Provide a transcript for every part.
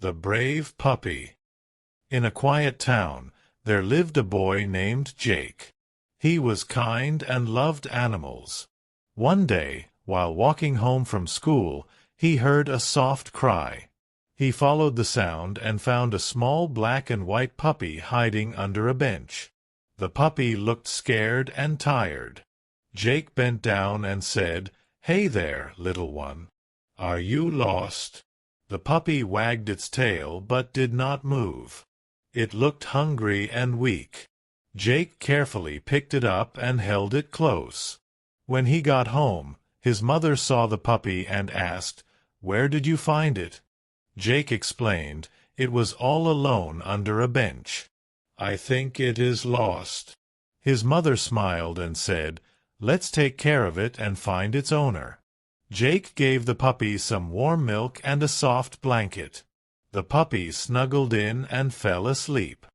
The Brave Puppy. In a quiet town, there lived a boy named Jake. He was kind and loved animals. One day, while walking home from school, he heard a soft cry. He followed the sound and found a small black and white puppy hiding under a bench. The puppy looked scared and tired. Jake bent down and said, "Hey there, little one. Are you lost?" The puppy wagged its tail but did not move. It looked hungry and weak. Jake carefully picked it up and held it close. When he got home, his mother saw the puppy and asked, "Where did you find it?" Jake explained, "It was all alone under a bench. I think it is lost." His mother smiled and said, "Let's take care of it and find its owner." Jake gave the puppy some warm milk and a soft blanket. The puppy snuggled in and fell asleep.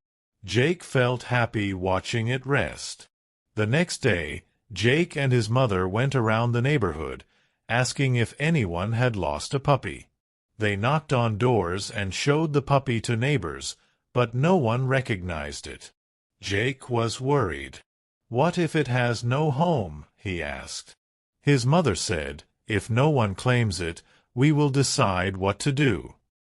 Jake felt happy watching it rest. The next day, Jake and his mother went around the neighborhood, asking if anyone had lost a puppy. They knocked on doors and showed the puppy to neighbors, but no one recognized it. Jake was worried. "What if it has no home?" he asked. His mother said, "If no one claims it, we will decide what to do."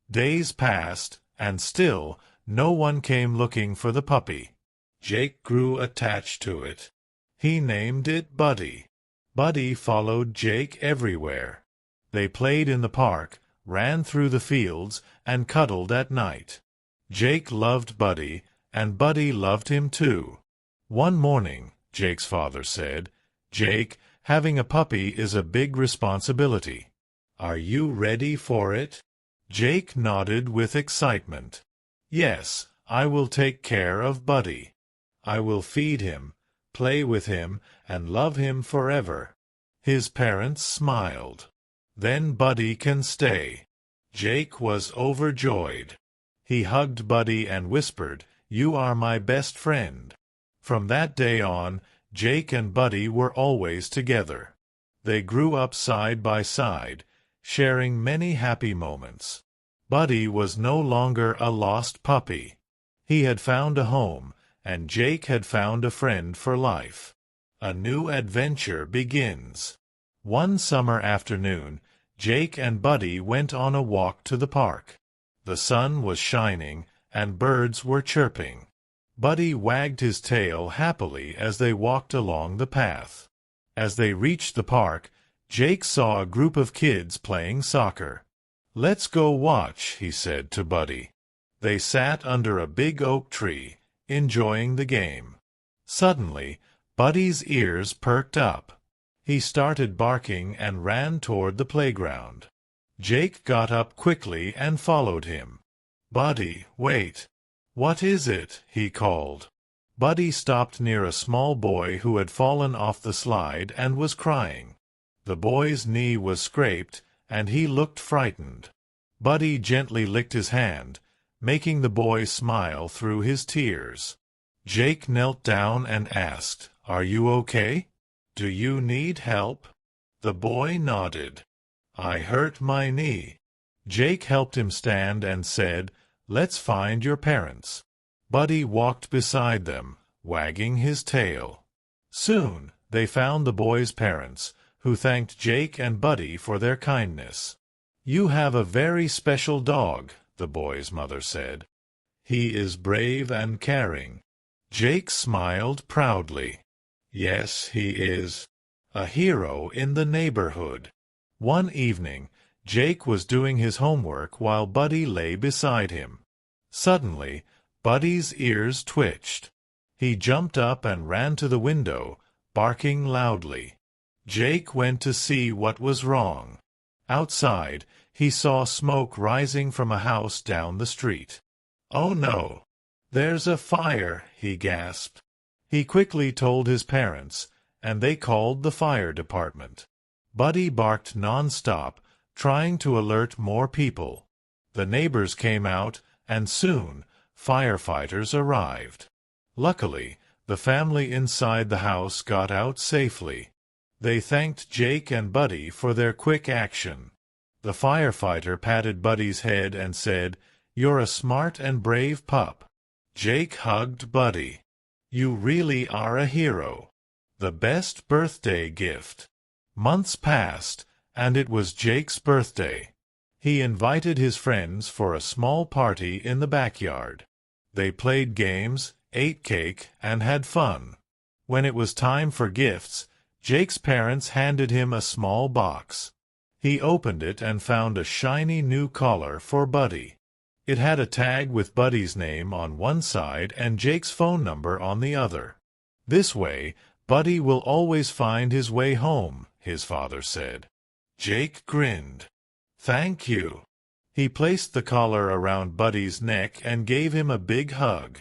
Days passed, and still no one came looking for the puppy. Jake grew attached to it. He named it Buddy. Buddy followed Jake everywhere. They played in the park, ran through the fields, and cuddled at night. Jake loved Buddy, and Buddy loved him too. One morning, Jake's father said, "Jake, having a puppy is a big responsibility. Are you ready for it?" Jake nodded with excitement. "Yes, I will take care of Buddy. I will feed him, play with him, and love him forever." His parents smiled. "Then Buddy can stay." Jake was overjoyed. He hugged Buddy and whispered, "You are my best friend." From that day on, Jake and Buddy were always together. They grew up side by side, sharing many happy moments. Buddy was no longer a lost puppy. He had found a home, and Jake had found a friend for life. A new adventure begins. One summer afternoon, Jake and Buddy went on a walk to the park. The sun was shining, and birds were chirping. Buddy wagged his tail happily as they walked along the path. As they reached the park, Jake saw a group of kids playing soccer. "Let's go watch," he said to Buddy. They sat under a big oak tree, enjoying the game. Suddenly, Buddy's ears perked up. He started barking and ran toward the playground. Jake got up quickly and followed him. "Buddy, wait." "What is it?" he called. Buddy stopped near a small boy who had fallen off the slide and was crying. The boy's knee was scraped, and he looked frightened. Buddy gently licked his hand, making the boy smile through his tears. Jake knelt down and asked, "Are you okay? Do you need help?" The boy nodded. "I hurt my knee." Jake helped him stand and said, "Let's find your parents." Buddy walked beside them, wagging his tail. Soon they found the boy's parents, who thanked Jake and Buddy for their kindness. "You have a very special dog," the boy's mother said. "He is brave and caring." Jake smiled proudly. "Yes, he is. A hero in the neighborhood." One evening, Jake was doing his homework while Buddy lay beside him. Suddenly, Buddy's ears twitched. He jumped up and ran to the window, barking loudly. Jake went to see what was wrong. Outside, he saw smoke rising from a house down the street. "Oh no! There's a fire!" he gasped. He quickly told his parents, and they called the fire department. Buddy barked non-stop, trying to alert more people. The neighbors came out, and soon firefighters arrived. Luckily, the family inside the house got out safely. They thanked Jake and Buddy for their quick action. The firefighter patted Buddy's head and said, You're a smart and brave pup." Jake hugged Buddy. "You really are a hero. The best birthday gift." Months passed, and it was Jake's birthday. He invited his friends for a small party in the backyard. They played games, ate cake, and had fun. When it was time for gifts, Jake's parents handed him a small box. He opened it and found a shiny new collar for Buddy. It had a tag with Buddy's name on one side and Jake's phone number on the other. "This way, Buddy will always find his way home," his father said. Jake grinned. "Thank you." He placed the collar around Buddy's neck and gave him a big hug.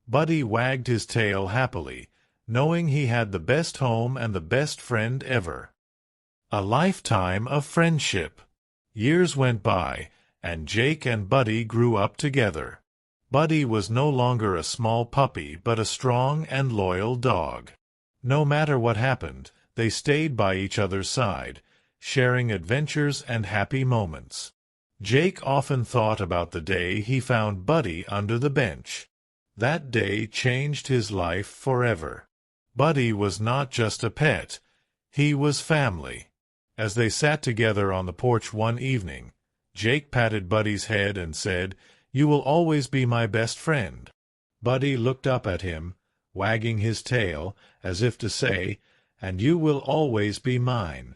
Buddy wagged his tail happily, knowing he had the best home and the best friend ever. A lifetime of friendship. Years went by, and Jake and Buddy grew up together. Buddy was no longer a small puppy but a strong and loyal dog. No matter what happened, they stayed by each other's side, sharing adventures and happy moments. Jake often thought about the day he found Buddy under the bench. That day changed his life forever. Buddy was not just a pet, he was family. As they sat together on the porch one evening, Jake patted Buddy's head and said, "You will always be my best friend." Buddy looked up at him, wagging his tail, as if to say, "And you will always be mine."